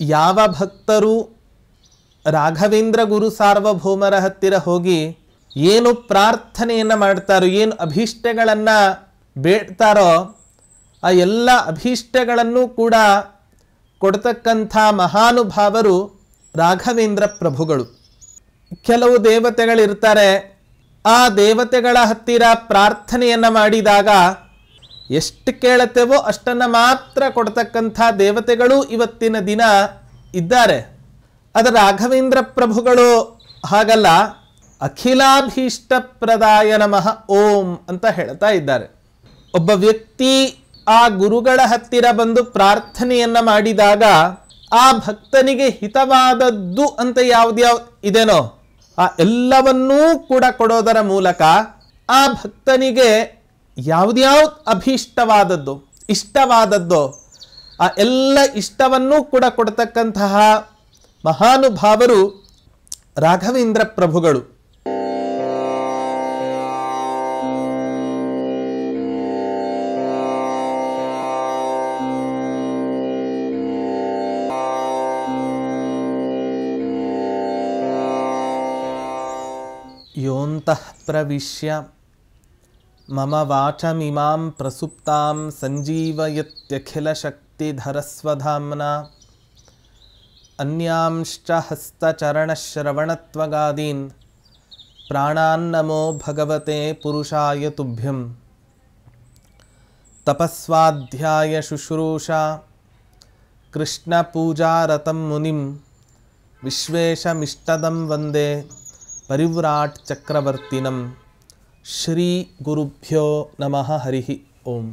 ಯಾವ ಭಕ್ತರು ರಾಘವೇಂದ್ರ ಗುರು ಸಾರ್ವಭೌಮರ ಹತ್ತಿರ ಹೋಗಿ ಏನು ಪ್ರಾರ್ಥನೆಯನ್ನು ಮಾಡ್ತಾರೋ, ಏನು ಅಭೀಷ್ಟಗಳನ್ನು ಬೇಡ್ತಾರೋ ಆ ಎಲ್ಲ ಅಭೀಷ್ಟಗಳನ್ನು ಕೂಡ ಕೊಡ್ತಕ್ಕಂಥ ಮಹಾನುಭಾವರು ರಾಘವೇಂದ್ರ ಪ್ರಭುಗಳು. ಕೆಲವು ದೇವತೆಗಳಿರ್ತಾರೆ, ಆ ದೇವತೆಗಳ ಹತ್ತಿರ ಪ್ರಾರ್ಥನೆಯನ್ನು ಮಾಡಿದಾಗ ಎಷ್ಟು ಕೇಳುತ್ತೇವೋ ಅಷ್ಟನ್ನು ಮಾತ್ರ ಕೊಡ್ತಕ್ಕಂಥ ದೇವತೆಗಳು ಇವತ್ತಿನ ದಿನ ಇದ್ದಾರೆ. ಆದರೆ ರಾಘವೇಂದ್ರ ಪ್ರಭುಗಳು ಹಾಗಲ್ಲ, ಅಖಿಲಾಭೀಷ್ಟಪ್ರದಾಯ ನಮಃ ಓಂ ಅಂತ ಹೇಳ್ತಾ ಇದ್ದಾರೆ. ಒಬ್ಬ ವ್ಯಕ್ತಿ ಆ ಗುರುಗಳ ಹತ್ತಿರ ಬಂದು ಪ್ರಾರ್ಥನೆಯನ್ನು ಮಾಡಿದಾಗ ಆ ಭಕ್ತನಿಗೆ ಹಿತವಾದದ್ದು ಅಂತ ಯಾವ್ದ್ಯಾವ್ದು ಇದೆನೋ ಆ ಎಲ್ಲವನ್ನೂ ಕೂಡ ಕೊಡೋದರ ಮೂಲಕ ಆ ಭಕ್ತನಿಗೆ ಯಾವ್ದ್ಯಾವ್ದು ಅಭೀಷ್ಟವಾದದ್ದು ಇಷ್ಟವಾದದ್ದು ಆ ಎಲ್ಲ ಇಷ್ಟವನ್ನೂ ಕೂಡ ಕೊಡ್ತಕ್ಕಂತಹ ಮಹಾನುಭಾವರು ರಾಘವೇಂದ್ರ ಪ್ರಭುಗಳು. ಯೋಂತಃ ಪ್ರವಿಶ್ಯ ಮಮ ವಾಚಮಿಮಾಂ ಪ್ರಸುಪ್ತಾಂ ಸಂಜೀವಯತ್ಯಖಿಲಶಕ್ತಿಧರಸ್ವಧಾಮ್ನಾ ಅನ್ಯಾಂಶ್ಚ ಹಸ್ತಚರಣಶ್ರವಣತ್ವಗಾದೀನ್ ಪ್ರಾಣಾನ್ನಮೋ ಭಗವತೆ ಪುರುಷಾಯ ತುಭ್ಯಂ. ತಪಸ್ವಾಧ್ಯಾಯ ಶುಶ್ರೂಷಾ ಕೃಷ್ಣಪೂಜಾರತಂ ಮುನಿಂ ವಿಶ್ವೇಶಮಿಷ್ಟದಂ ವಂದೇ ಪರಿವ್ರಾಟ್ ಚಕ್ರವರ್ತಿನಂ. ಶ್ರೀ ಗುರುಭ್ಯೋ ನಮಃ. ಹರಿ ಓಂ.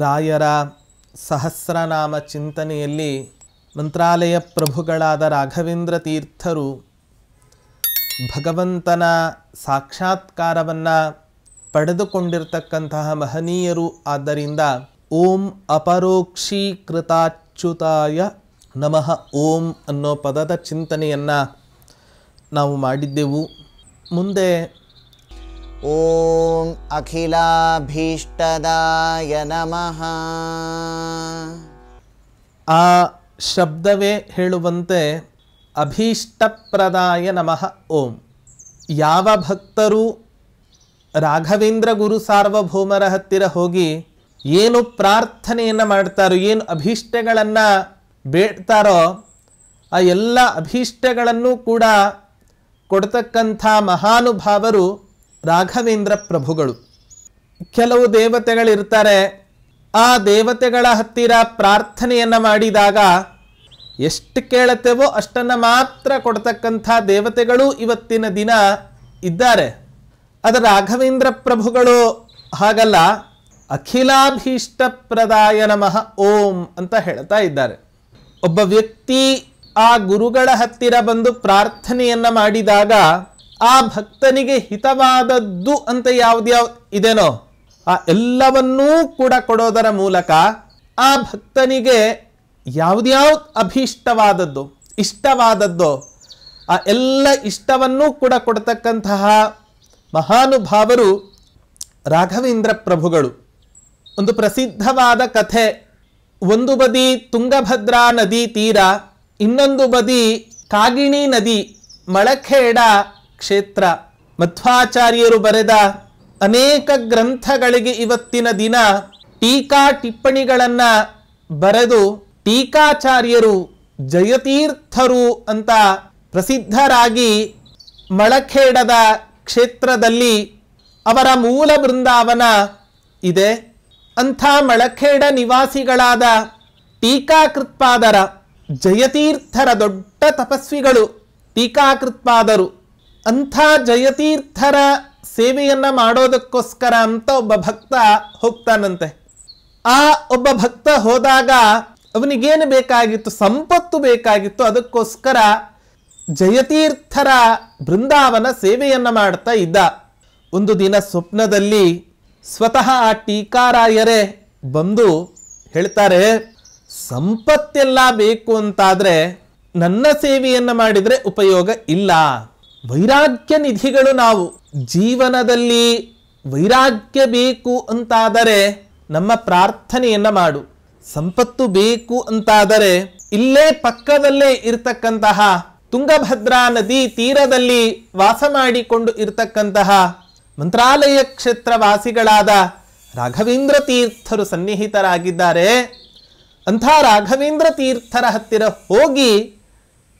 ರಾಯರ ಸಹಸ್ರನಾಮ ಚಿಂತನೆಯಲ್ಲಿ ಮಂತ್ರಾಲಯ ಪ್ರಭುಗಳಾದ ರಾಘವೇಂದ್ರ ತೀರ್ಥರು ಭಗವಂತನ ಸಾಕ್ಷಾತ್ಕಾರವನ್ನು ಪಡೆದುಕೊಂಡಿರ್ತಕ್ಕಂತಹ ಮಹನೀಯರು. ಆದ್ದರಿಂದ ಓಂ ಅಪರೋಕ್ಷೀಕೃತಾಚ್ಯುತಾಯ ನಮಃ ಓಂ ಅನ್ನೋ ಪದದ ಚಿಂತನೆಯನ್ನು ನಾವು ಮಾಡಿದ್ದೆವು. ಮುಂದೆ ಓಂ ಅಖಿಲಾಭೀಷ್ಟದಾಯ ನಮಃ. ಆ ಶಬ್ದವೇ ಹೇಳುವಂತೆ ಅಭೀಷ್ಟಪ್ರದಾಯ ನಮಃ ಓಂ. ಯಾವ ಭಕ್ತರು ರಾಘವೇಂದ್ರ ಗುರು ಸಾರ್ವಭೌಮರ ಹತ್ತಿರ ಹೋಗಿ ಏನು ಪ್ರಾರ್ಥನೆಯನ್ನು ಮಾಡ್ತಾರೋ, ಏನು ಅಭೀಷ್ಟಗಳನ್ನು ಬೇಡ್ತಾರೋ ಆ ಎಲ್ಲ ಅಭೀಷ್ಟಗಳನ್ನು ಕೂಡ ಕೊಡ್ತಕ್ಕಂಥ ಮಹಾನುಭಾವರು ರಾಘವೇಂದ್ರ ಪ್ರಭುಗಳು. ಕೆಲವು ದೇವತೆಗಳಿರ್ತಾರೆ, ಆ ದೇವತೆಗಳ ಹತ್ತಿರ ಪ್ರಾರ್ಥನೆಯನ್ನು ಮಾಡಿದಾಗ ಎಷ್ಟು ಕೇಳುತ್ತೇವೋ ಅಷ್ಟನ್ನು ಮಾತ್ರ ಕೊಡ್ತಕ್ಕಂಥ ದೇವತೆಗಳು ಇವತ್ತಿನ ದಿನ ಇದ್ದಾರೆ. ಆದರೆ ರಾಘವೇಂದ್ರ ಪ್ರಭುಗಳು ಹಾಗಲ್ಲ, ಅಖಿಲಾಭೀಷ್ಟಪ್ರದಾಯ ನಮಃ ಓಂ ಅಂತ ಹೇಳ್ತಾ ಇದ್ದಾರೆ. ಒಬ್ಬ ವ್ಯಕ್ತಿ ಆ ಗುರುಗಳ ಹತ್ತಿರ ಬಂದು ಪ್ರಾರ್ಥನೆಯನ್ನು ಮಾಡಿದಾಗ ಆ ಭಕ್ತನಿಗೆ ಹಿತವಾದದ್ದು ಅಂತ ಯಾವ್ದ್ಯಾವ್ದು ಇದೆನೋ ಆ ಎಲ್ಲವನ್ನೂ ಕೂಡ ಕೊಡೋದರ ಮೂಲಕ ಆ ಭಕ್ತನಿಗೆ ಯಾವ್ದ್ಯಾವ್ದು ಅಭೀಷ್ಟವಾದದ್ದು ಇಷ್ಟವಾದದ್ದು ಆ ಎಲ್ಲ ಇಷ್ಟವನ್ನೂ ಕೂಡ ಕೊಡ್ತಕ್ಕಂತಹ ಮಹಾನುಭಾವರು ರಾಘವೇಂದ್ರ ಪ್ರಭುಗಳು. ಒಂದು ಪ್ರಸಿದ್ಧವಾದ ಕಥೆ. ಒಂದು ಬದಿ ತುಂಗಭದ್ರಾ ನದಿ ತೀರ, ಇನ್ನೊಂದು ಬದಿ ಕಾಗಿಣಿ ನದಿ ಮಳಖೇಡ ಕ್ಷೇತ್ರ. ಮಧ್ವಾಚಾರ್ಯರು ಬರೆದ ಅನೇಕ ಗ್ರಂಥಗಳಿಗೆ ಇವತ್ತಿನ ದಿನ ಟೀಕಾ ಟಿಪ್ಪಣಿಗಳನ್ನು ಬರೆದು ಟೀಕಾಚಾರ್ಯರು ಜಯತೀರ್ಥರು ಅಂತ ಪ್ರಸಿದ್ಧರಾಗಿ ಮಳಖೇಡದ ಕ್ಷೇತ್ರದಲ್ಲಿ ಅವರ ಮೂಲ ಬೃಂದಾವನ ಇದೆ. ಅಂಥ ಮಳಖೇಡ ನಿವಾಸಿಗಳಾದ ಟೀಕಾಕೃತ್ಪಾದರ ಜಯತೀರ್ಥರ ದೊಡ್ಡ ತಪಸ್ವಿಗಳು ಟೀಕಾಕೃತ್ಪಾದರು. ಅಂಥ ಜಯತೀರ್ಥರ ಸೇವೆಯನ್ನು ಮಾಡೋದಕ್ಕೋಸ್ಕರ ಅಂತ ಒಬ್ಬ ಭಕ್ತ ಹೋಗ್ತಾನಂತೆ. ಆ ಒಬ್ಬ ಭಕ್ತ ಹೋದಾಗ ಅವನಿಗೇನು ಬೇಕಾಗಿತ್ತು? ಸಂಪತ್ತು ಬೇಕಾಗಿತ್ತು. ಅದಕ್ಕೋಸ್ಕರ ಜಯತೀರ್ಥರ ಬೃಂದಾವನ ಸೇವೆಯನ್ನು ಮಾಡ್ತಾ ಇದ್ದ. ಒಂದು ದಿನ ಸ್ವಪ್ನದಲ್ಲಿ ಸ್ವತಃ ಆ ಟೀಕಾರಾಯರೇ ಬಂದು ಹೇಳ್ತಾರೆ, ಸಂಪತ್ತೆಲ್ಲ ಬೇಕು ಅಂತಾದರೆ ನನ್ನ ಸೇವೆಯನ್ನು ಮಾಡಿದರೆ ಉಪಯೋಗ ಇಲ್ಲ. ವೈರಾಗ್ಯ ನಿಧಿಗಳು ನಾವು. ಜೀವನದಲ್ಲಿ ವೈರಾಗ್ಯ ಬೇಕು ಅಂತಾದರೆ ನಮ್ಮ ಪ್ರಾರ್ಥನೆಯನ್ನು ಮಾಡು. ಸಂಪತ್ತು ಬೇಕು ಅಂತಾದರೆ ಇಲ್ಲೇ ಪಕ್ಕದಲ್ಲೇ ಇರತಕ್ಕಂತಹ ತುಂಗಭದ್ರಾ ನದಿ ತೀರದಲ್ಲಿ ವಾಸ ಮಾಡಿಕೊಂಡು ಇರತಕ್ಕಂತಹ ಮಂತ್ರಾಲಯ ಕ್ಷೇತ್ರ ವಾಸಿಗಳಾದ ರಾಘವೇಂದ್ರ ತೀರ್ಥರು ಸನ್ನಿಹಿತರಾಗಿದ್ದಾರೆ. ಅಂಥ ರಾಘವೇಂದ್ರ ತೀರ್ಥರ ಹತ್ತಿರ ಹೋಗಿ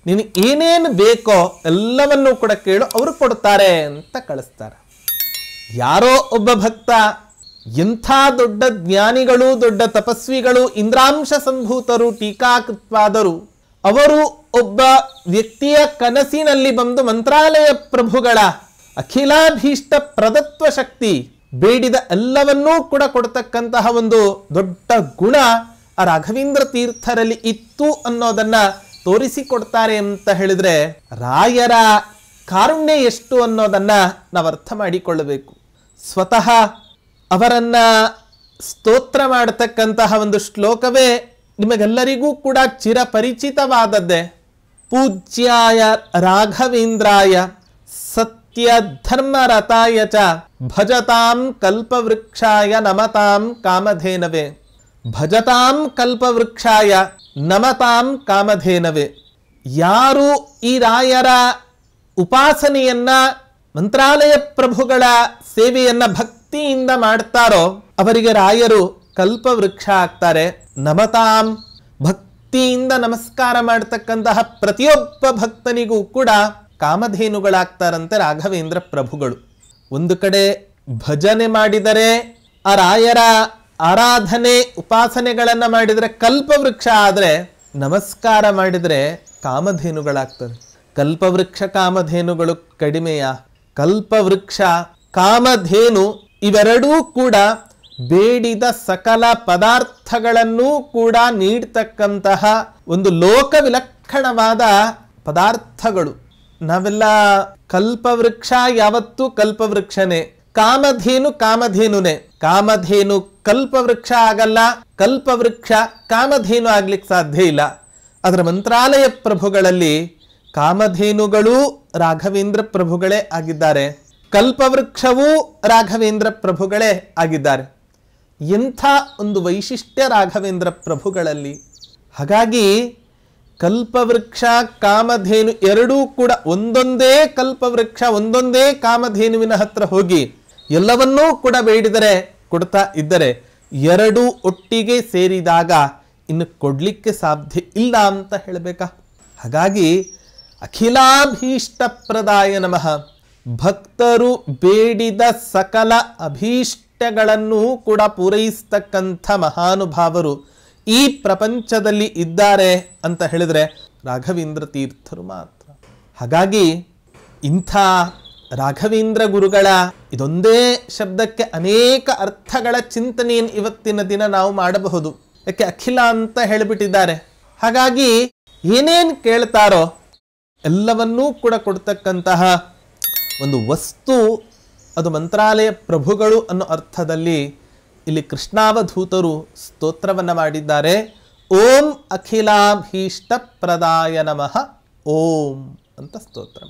ನೀನು ಏನೇನು ಬೇಕೋ ಎಲ್ಲವನ್ನೂ ಕೂಡ ಕೇಳು, ಅವರು ಕೊಡ್ತಾರೆ ಅಂತ ಕಳಿಸ್ತಾರೆ. ಯಾರೋ ಒಬ್ಬ ಭಕ್ತ ಎಂಥ ದೊಡ್ಡ ಜ್ಞಾನಿಗಳು, ದೊಡ್ಡ ತಪಸ್ವಿಗಳು, ಇಂದ್ರಾಂಶ ಸಂಭೂತರು, ಟೀಕಾಕೃತ್ವಾದರು, ಅವರು ಒಬ್ಬ ವ್ಯಕ್ತಿಯ ಕನಸಿನಲ್ಲಿ ಬಂದು ಮಂತ್ರಾಲಯ ಪ್ರಭುಗಳ ಅಖಿಲಾಭೀಷ್ಟ ಪ್ರದತ್ವ ಶಕ್ತಿ, ಬೇಡಿದ ಎಲ್ಲವನ್ನೂ ಕೂಡ ಕೊಡ್ತಕ್ಕಂತಹ ಒಂದು ದೊಡ್ಡ ಗುಣ ಆ ರಾಘವೇಂದ್ರ ತೀರ್ಥರಲ್ಲಿ ಇತ್ತು ಅನ್ನೋದನ್ನ ತೋರಿಸಿಕೊಡ್ತಾರೆ ಅಂತ ಹೇಳಿದ್ರೆ ರಾಯರ ಕಾರುಣ್ಯ ಎಷ್ಟು ಅನ್ನೋದನ್ನ ನಾವು ಅರ್ಥ ಮಾಡಿಕೊಳ್ಳಬೇಕು. ಸ್ವತಃ ಅವರನ್ನ ಸ್ತೋತ್ರ ಮಾಡತಕ್ಕಂತಹ ಒಂದು ಶ್ಲೋಕವೇ ನಿಮಗೆಲ್ಲರಿಗೂ ಕೂಡ ಚಿರಪರಿಚಿತವಾದದ್ದೇ. ಪೂಜ್ಯಾಯ ರಾಘವೇಂದ್ರಾಯ ಸತ್ಯ ಧರ್ಮರತಾಯ ಚ ಭಜತಾಂ ಕಲ್ಪವೃಕ್ಷಾಯ ನಮತಾಂ ಕಾಮಧೇನವೇ. ಭಜತಾಂ ಕಲ್ಪವೃಕ್ಷಾಯ ನಮತಾಂ ಕಾಮಧೇನವೇ. ಯಾರು ಈ ರಾಯರ ಉಪಾಸನೆಯನ್ನ, ಮಂತ್ರಾಲಯ ಪ್ರಭುಗಳ ಸೇವೆಯನ್ನ ಭಕ್ತಿಯಿಂದ ಮಾಡ್ತಾರೋ ಅವರಿಗೆ ರಾಯರು ಕಲ್ಪವೃಕ್ಷ ಆಗ್ತಾರೆ. ನಮತಾಂ, ಭಕ್ತಿಯಿಂದ ನಮಸ್ಕಾರ ಮಾಡತಕ್ಕಂತಹ ಪ್ರತಿಯೊಬ್ಬ ಭಕ್ತನಿಗೂ ಕೂಡ ಕಾಮಧೇನುಗಳಾಗ್ತಾರಂತೆ ರಾಘವೇಂದ್ರ ಪ್ರಭುಗಳು. ಒಂದು ಕಡೆ ಭಜನೆ ಮಾಡಿದರೆ, ಆ ರಾಯರ ಆರಾಧನೆ ಉಪಾಸನೆಗಳನ್ನ ಮಾಡಿದರೆ ಕಲ್ಪವೃಕ್ಷ, ಆದರೆ ನಮಸ್ಕಾರ ಮಾಡಿದರೆ ಕಾಮಧೇನುಗಳಾಗ್ತದೆ. ಕಲ್ಪವೃಕ್ಷ ಕಾಮಧೇನುಗಳು ಕಡಿಮೆಯ? ಕಲ್ಪವೃಕ್ಷ ಕಾಮಧೇನು ಇವೆರಡೂ ಕೂಡ ಬೇಡಿದ ಸಕಲ ಪದಾರ್ಥಗಳನ್ನೂ ಕೂಡ ನೀಡ್ತಕ್ಕಂತಹ ಒಂದು ಲೋಕ ವಿಲಕ್ಷಣವಾದ ಪದಾರ್ಥಗಳು. ನಾವೆಲ್ಲ ಕಲ್ಪವೃಕ್ಷ ಯಾವತ್ತೂ ಕಲ್ಪವೃಕ್ಷನೇ, ಕಾಮಧೇನು ಕಾಮಧೇನುನೇ. ಕಾಮಧೇನು ಕಲ್ಪವೃಕ್ಷ ಆಗಲ್ಲ, ಕಲ್ಪವೃಕ್ಷ ಕಾಮಧೇನು ಆಗ್ಲಿಕ್ಕೆ ಸಾಧ್ಯ ಇಲ್ಲ. ಅದರ ಮಂತ್ರಾಲಯ ಪ್ರಭುಗಳಲ್ಲಿ ಕಾಮಧೇನುಗಳು ರಾಘವೇಂದ್ರ ಪ್ರಭುಗಳೇ ಆಗಿದ್ದಾರೆ, ಕಲ್ಪವೃಕ್ಷವೂ ರಾಘವೇಂದ್ರ ಪ್ರಭುಗಳೇ ಆಗಿದ್ದಾರೆ. ಎಂಥ ಒಂದು ವೈಶಿಷ್ಟ್ಯ ರಾಘವೇಂದ್ರ ಪ್ರಭುಗಳಲ್ಲಿ. ಹಾಗಾಗಿ ಕಲ್ಪವೃಕ್ಷ ಕಾಮಧೇನು ಎರಡೂ ಕೂಡ ಒಂದೊಂದೇ ಕಲ್ಪವೃಕ್ಷ ಒಂದೊಂದೇ ಕಾಮಧೇನುವಿನ ಹತ್ರ ಹೋಗಿ ಎಲ್ಲವನ್ನೂ ಕೂಡ ಬೇಡಿದರೆ ಕೊಡ್ತಾ ಇದ್ದರೆ, ಎರಡೂ ಒಟ್ಟಿಗೆ ಸೇರಿದಾಗ ಇನ್ನು ಕೊಡ್ಲಿಕ್ಕೆ ಸಾಧ್ಯ ಇಲ್ಲ ಅಂತ ಹೇಳಬೇಕಾ? ಹಾಗಾಗಿ ಅಖಿಲಾಭೀಷ್ಟಪ್ರದಾಯ ನಮಃ. ಭಕ್ತರು ಬೇಡಿದ ಸಕಲ ಅಭೀಷ್ಟಗಳನ್ನು ಕೂಡ ಪೂರೈಸ್ತಕ್ಕಂಥ ಮಹಾನುಭಾವರು ಈ ಪ್ರಪಂಚದಲ್ಲಿ ಇದ್ದಾರೆ ಅಂತ ಹೇಳಿದ್ರೆ ರಾಘವೇಂದ್ರ ತೀರ್ಥರು ಮಾತ್ರ. ಹಾಗಾಗಿ ಇಂಥ ರಾಘವೇಂದ್ರ ಗುರುಗಳ ಇದೊಂದೇ ಶಬ್ದಕ್ಕೆ ಅನೇಕ ಅರ್ಥಗಳ ಚಿಂತನೆಯನ್ನು ಇವತ್ತಿನ ದಿನ ನಾವು ಮಾಡಬಹುದು. ಯಾಕೆ ಅಖಿಲ ಅಂತ ಹೇಳಿಬಿಟ್ಟಿದ್ದಾರೆ. ಹಾಗಾಗಿ ಏನೇನು ಕೇಳ್ತಾರೋ ಎಲ್ಲವನ್ನೂ ಕೂಡ ಕೊಡ್ತಕ್ಕಂತಹ ಒಂದು ವಸ್ತು ಅದು ಮಂತ್ರಾಲಯ ಪ್ರಭುಗಳು ಅನ್ನೋ ಅರ್ಥದಲ್ಲಿ ಇಲ್ಲಿ ಕೃಷ್ಣಾವಧೂತರು ಸ್ತೋತ್ರವನ್ನು ಮಾಡಿದ್ದಾರೆ. ಓಂ ಅಖಿಲಾಭೀಷ್ಟ ಪ್ರದಾಯ ನಮಃ ಓಂ ಅಂತ ಸ್ತೋತ್ರ.